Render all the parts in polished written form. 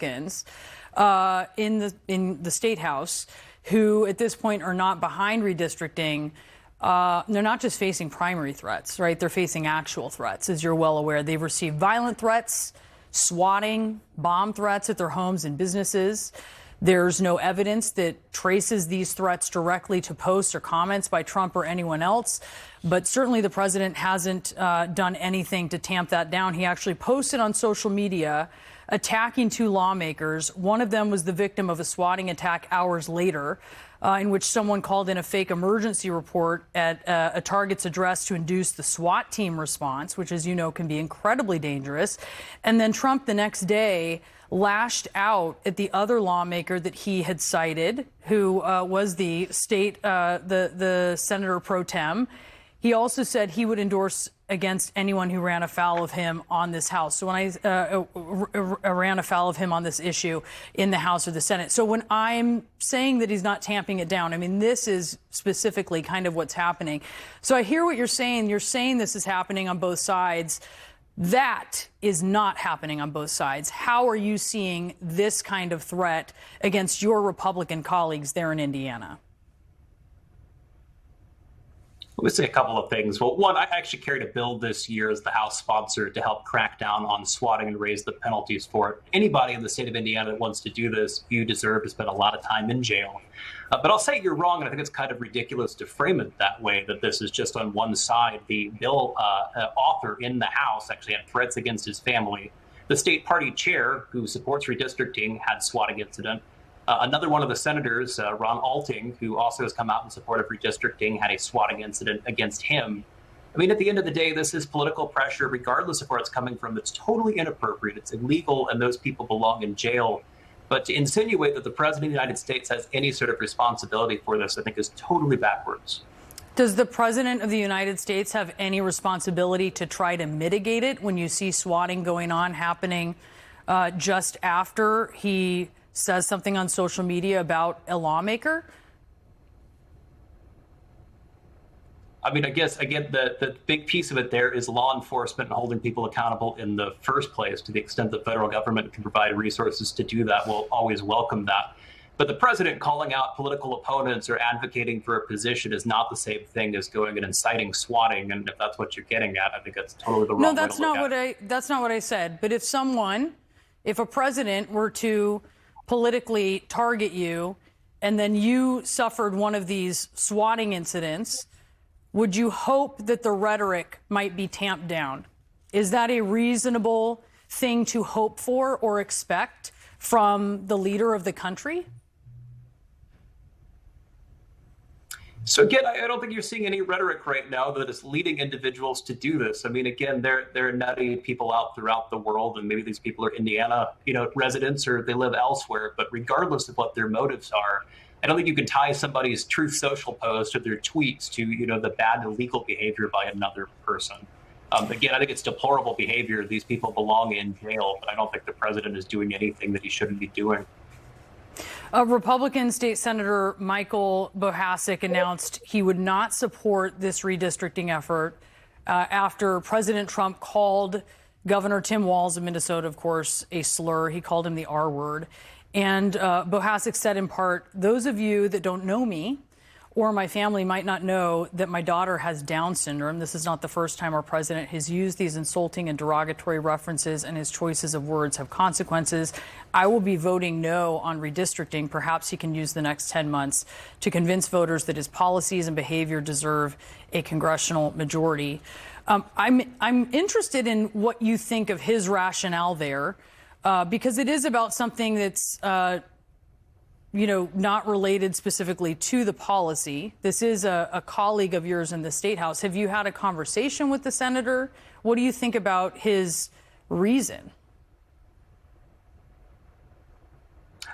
Republicans in the state house who at this point are not behind redistricting. They're not just facing primary threats, right? They're facing actual threats, as you're well aware. They've received violent threats, swatting, bomb threats at their homes and businesses. There's no evidence that traces these threats directly to posts or comments by Trump or anyone else. But certainly the president hasn't done anything to tamp that down. He actually posted on social media attacking two lawmakers. One of them was the victim of a swatting attack hours later, in which someone called in a fake emergency report at a target's address to induce the SWAT team response, which, as you know, can be incredibly dangerous. And then Trump the next day lashed out at the other lawmaker that he had cited, who was the state, the senator pro tem. He also said he would endorse against anyone who ran afoul of him on this House. So when I ran afoul of him on this issue in the House or the Senate. So when I'm saying that he's not tamping it down, I mean, this is specifically kind of what's happening. So I hear what you're saying. You're saying this is happening on both sides. That is not happening on both sides. How are you seeing this kind of threat against your Republican colleagues there in Indiana? Let me say a couple of things. Well, one, I actually carried a bill this year as the House sponsor to help crack down on swatting and raise the penalties for it. Anybody in the state of Indiana that wants to do this, you deserve to spend a lot of time in jail. But I'll say you're wrong, and I think it's kind of ridiculous to frame it that way, that this is just on one side. The bill author in the House actually had threats against his family. The state party chair, who supports redistricting, had swatting incident. Another one of the senators, Ron Alting, who also has come out in support of redistricting, had a swatting incident against him. I mean, at the end of the day, this is political pressure, regardless of where it's coming from. It's totally inappropriate. It's illegal, and those people belong in jail. But to insinuate that the president of the United States has any sort of responsibility for this, I think, is totally backwards. Does the president of the United States have any responsibility to try to mitigate it when you see swatting going on, happening just after he says something on social media about a lawmaker? I mean, I guess, again, the big piece of it there is law enforcement and holding people accountable in the first place. To the extent the federal government can provide resources to do that, we'll always welcome that. But the president calling out political opponents or advocating for a position is not the same thing as going and inciting swatting. And if that's what you're getting at, I think that's totally the wrong way to look at it. No, that's not what I said. But if a president were to politically target you and then you suffered one of these swatting incidents, would you hope that the rhetoric might be tamped down? Is that a reasonable thing to hope for or expect from the leader of the country? So again, I don't think you're seeing any rhetoric right now that is leading individuals to do this. I mean, again, there are nutty people out throughout the world, and maybe these people are Indiana, residents, or they live elsewhere. But regardless of what their motives are, I don't think you can tie somebody's Truth Social post or their tweets to, the bad illegal behavior by another person. Again, I think it's deplorable behavior. These people belong in jail, but I don't think the president is doing anything that he shouldn't be doing. Republican State Senator Michael Bohasek announced he would not support this redistricting effort after President Trump called Governor Tim Walz of Minnesota, of course, a slur. He called him the R word. And Bohasek said in part, those of you that don't know me or my family might not know that my daughter has Down syndrome. This is not the first time our president has used these insulting and derogatory references, and his choices of words have consequences. I will be voting no on redistricting. Perhaps he can use the next 10 months to convince voters that his policies and behavior deserve a congressional majority. I'm interested in what you think of his rationale there, because it is about something that's not related specifically to the policy. This is a colleague of yours in the State House. Have you had a conversation with the senator? What do you think about his reason?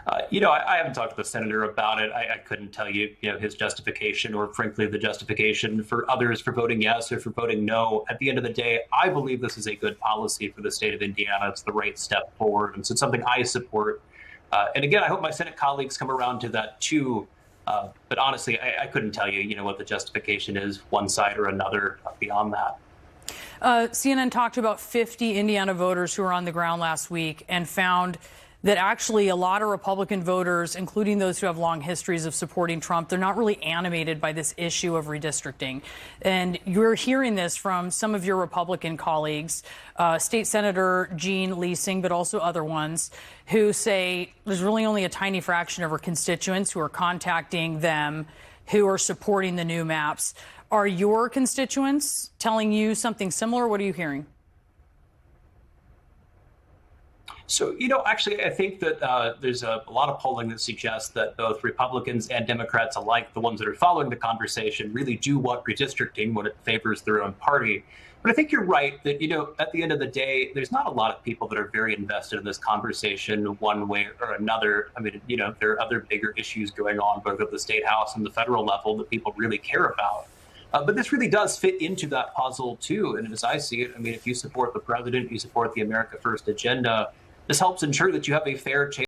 I haven't talked to the senator about it. I couldn't tell you, his justification or, frankly, the justification for others for voting yes or for voting no. At the end of the day, I believe this is a good policy for the state of Indiana. It's the right step forward. And so it's something I support. And again, I hope my Senate colleagues come around to that, too. But honestly, I couldn't tell you, what the justification is, one side or another, beyond that. CNN talked to about 50 Indiana voters who were on the ground last week and found that actually a lot of Republican voters, including those who have long histories of supporting Trump, they're not really animated by this issue of redistricting. And you're hearing this from some of your Republican colleagues, State Senator Jean Leasing, but also other ones, who say there's really only a tiny fraction of our constituents who are contacting them who are supporting the new maps. Are your constituents telling you something similar? What are you hearing? So, actually, I think that there's a lot of polling that suggests that both Republicans and Democrats alike, the ones that are following the conversation, really do want redistricting when it favors their own party. But I think you're right that, at the end of the day, there's not a lot of people that are very invested in this conversation one way or another. I mean, there are other bigger issues going on, both at the state house and the federal level, that people really care about. But this really does fit into that puzzle, too. And as I see it, I mean, if you support the president, you support the America First agenda, this helps ensure that you have a fair chance